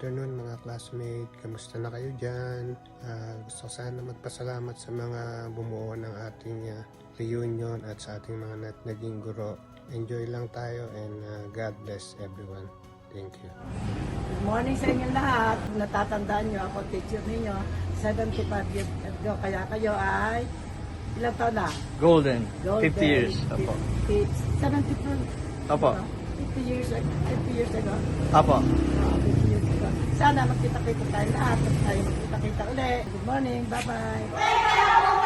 afternoon mga classmate. Kamusta na kayo dyan? Gusto ko sana magpasalamat sa mga bumuo ng ating reunion at sa ating mga naging guro. Enjoy lang tayo and God bless everyone. Thank you. Good morning sa inyo lahat. Natatandaan nyo ako, teacher ninyo, 75 years ago. Kaya kayo ay ilang taon na? Golden. 50 years. Apo. 72. Apo. 50 years ago. Apo. 50 years ago. Sana magkita-kita tayo lahat. At tayo magkita-kita ulit. Good morning. Bye-bye.